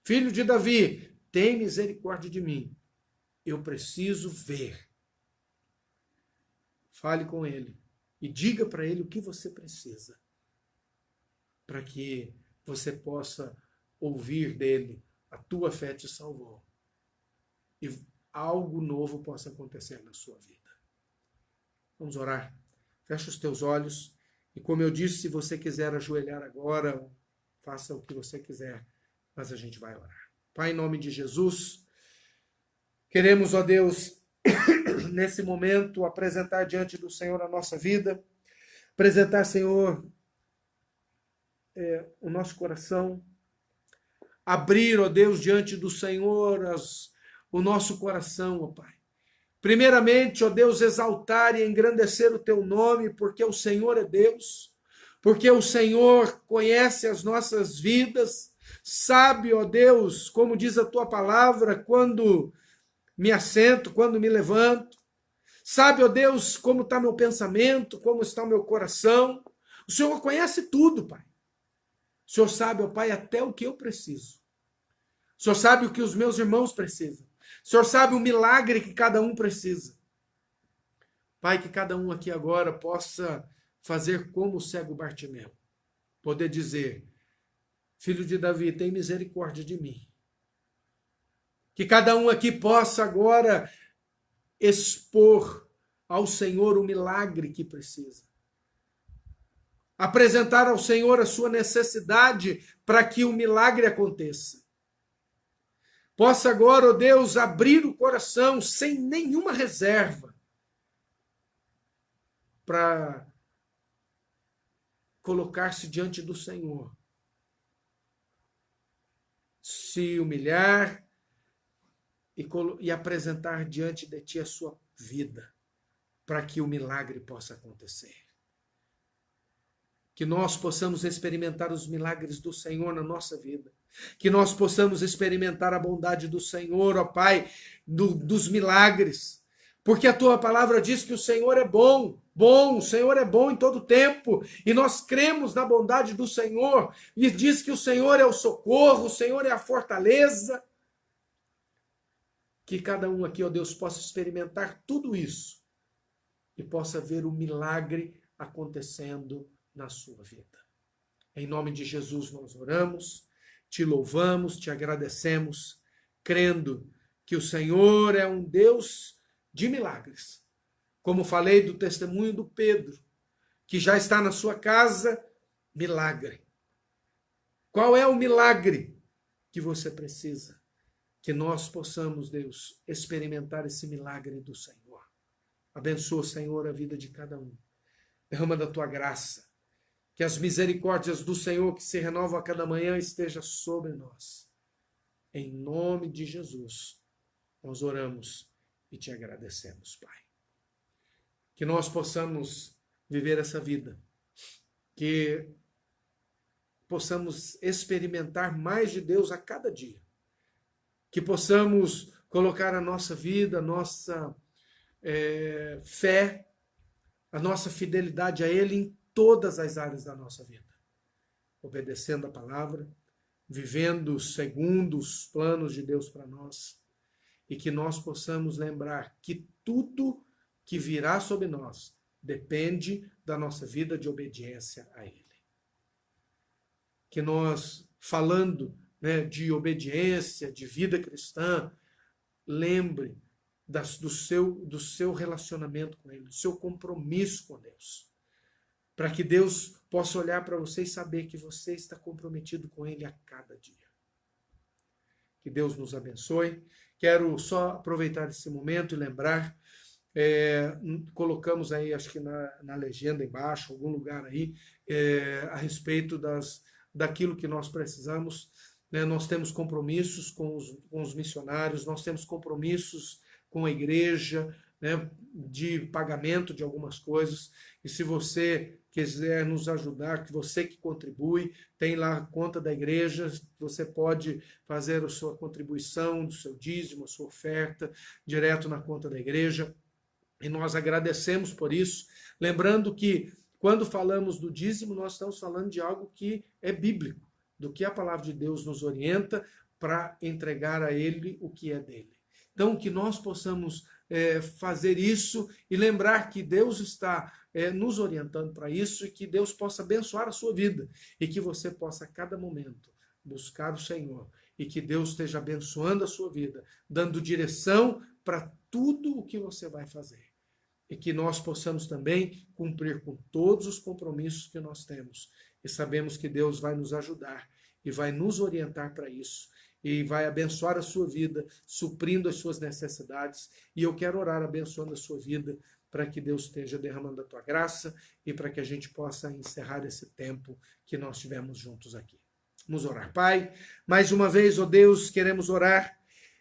[SPEAKER 1] Filho de Davi, tem misericórdia de mim. Eu preciso ver. Fale com Ele e diga para Ele o que você precisa, para que você possa ouvir dele: a tua fé te salvou. E algo novo possa acontecer na sua vida. Vamos orar. Fecha os teus olhos. E como eu disse, se você quiser ajoelhar agora, faça o que você quiser, mas a gente vai orar. Pai, em nome de Jesus, queremos, ó Deus, nesse momento, apresentar diante do Senhor a nossa vida, apresentar, Senhor, o nosso coração, abrir, ó Deus, diante do Senhor o nosso coração, ó Pai. Primeiramente, ó Deus, exaltar e engrandecer o teu nome, porque o Senhor é Deus, porque o Senhor conhece as nossas vidas, sabe, ó Deus, como diz a tua palavra, quando me assento, quando me levanto, sabe, ó Deus, como está meu pensamento, como está o meu coração. O Senhor conhece tudo, Pai. O Senhor sabe, ó Pai, até o que eu preciso. O Senhor sabe o que os meus irmãos precisam. O Senhor sabe o milagre que cada um precisa. Pai, que cada um aqui agora possa fazer como o cego Bartimeu. Poder dizer: Filho de Davi, tem misericórdia de mim. Que cada um aqui possa agora expor ao Senhor o milagre que precisa. Apresentar ao Senhor a sua necessidade para que o milagre aconteça. Possa agora, ó Deus, abrir o coração sem nenhuma reserva para colocar-se diante do Senhor, se humilhar e apresentar diante de Ti a sua vida, para que o milagre possa acontecer. Que nós possamos experimentar os milagres do Senhor na nossa vida. Que nós possamos experimentar a bondade do Senhor, ó Pai, dos milagres. Porque a Tua palavra diz que o Senhor é bom, o Senhor é bom em todo tempo. E nós cremos na bondade do Senhor. E diz que o Senhor é o socorro, o Senhor é a fortaleza. Que cada um aqui, ó Deus, possa experimentar tudo isso e possa ver o milagre acontecendo na sua vida. Em nome de Jesus nós oramos, te louvamos, te agradecemos, crendo que o Senhor é um Deus de milagres. Como falei do testemunho do Pedro, que já está na sua casa, milagre. Qual é o milagre que você precisa? Que nós possamos, Deus, experimentar esse milagre do Senhor. Abençoa, Senhor, a vida de cada um. Derrama da tua graça. Que as misericórdias do Senhor, que se renovam a cada manhã, estejam sobre nós. Em nome de Jesus, nós oramos e te agradecemos, Pai. Que nós possamos viver essa vida. Que possamos experimentar mais de Deus a cada dia. Que possamos colocar a nossa vida, a nossa fé, a nossa fidelidade a Ele em todas as áreas da nossa vida. obedecendo a palavra, vivendo segundo os planos de Deus para nós, e que nós possamos lembrar que tudo que virá sobre nós depende da nossa vida de obediência a Ele. Que nós, falando, né, de obediência, de vida cristã, lembre do seu relacionamento com Ele, do seu compromisso com Deus. Para que Deus possa olhar para você e saber que você está comprometido com Ele a cada dia. Que Deus nos abençoe. Quero só aproveitar esse momento e lembrar, colocamos aí, acho que na legenda embaixo, algum lugar aí, a respeito daquilo que nós precisamos. Né? Nós temos compromissos com os missionários, nós temos compromissos com a igreja, né, de pagamento de algumas coisas. E se você quiser nos ajudar, que você que contribui, tem lá a conta da igreja, você pode fazer a sua contribuição, do seu dízimo, a sua oferta, direto na conta da igreja. E nós agradecemos por isso, lembrando que quando falamos do dízimo, nós estamos falando de algo que é bíblico, do que a palavra de Deus nos orienta para entregar a Ele o que é dele. Então, que nós possamos fazer isso e lembrar que Deus está nos orientando para isso, e que Deus possa abençoar a sua vida e que você possa a cada momento buscar o Senhor, e que Deus esteja abençoando a sua vida, dando direção para tudo o que você vai fazer, e que nós possamos também cumprir com todos os compromissos que nós temos, e sabemos que Deus vai nos ajudar e vai nos orientar para isso, e vai abençoar a sua vida, suprindo as suas necessidades. E eu quero orar abençoando a sua vida, para que Deus esteja derramando a tua graça e para que a gente possa encerrar esse tempo que nós tivemos juntos aqui. Vamos orar. Pai, mais uma vez, ó Deus, queremos orar,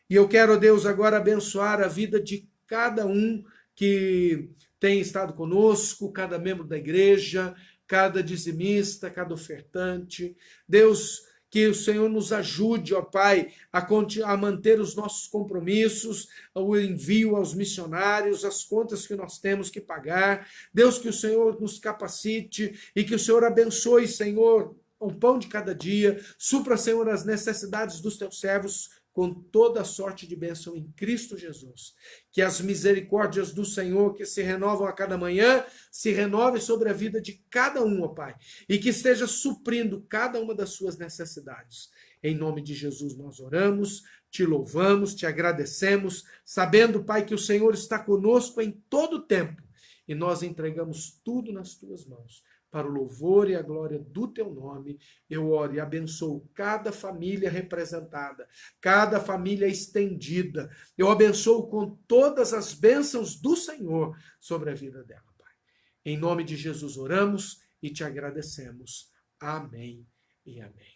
[SPEAKER 1] e eu quero, ó Deus, agora abençoar a vida de cada um que tem estado conosco, cada membro da igreja, cada dizimista, cada ofertante. Deus, que o Senhor nos ajude, ó Pai, a manter os nossos compromissos, o envio aos missionários, as contas que nós temos que pagar. Deus, que o Senhor nos capacite e que o Senhor abençoe, Senhor, o pão de cada dia. Supra, Senhor, as necessidades dos teus servos com toda a sorte de bênção em Cristo Jesus. Que as misericórdias do Senhor, que se renovam a cada manhã, se renove sobre a vida de cada um, ó Pai, e que esteja suprindo cada uma das suas necessidades. Em nome de Jesus nós oramos, te louvamos, te agradecemos, sabendo, Pai, que o Senhor está conosco em todo o tempo, e nós entregamos tudo nas tuas mãos. Para o louvor e a glória do teu nome, eu oro e abençoo cada família representada, cada família estendida. Eu abençoo com todas as bênçãos do Senhor sobre a vida dela, Pai. Em nome de Jesus oramos e te agradecemos. Amém e amém.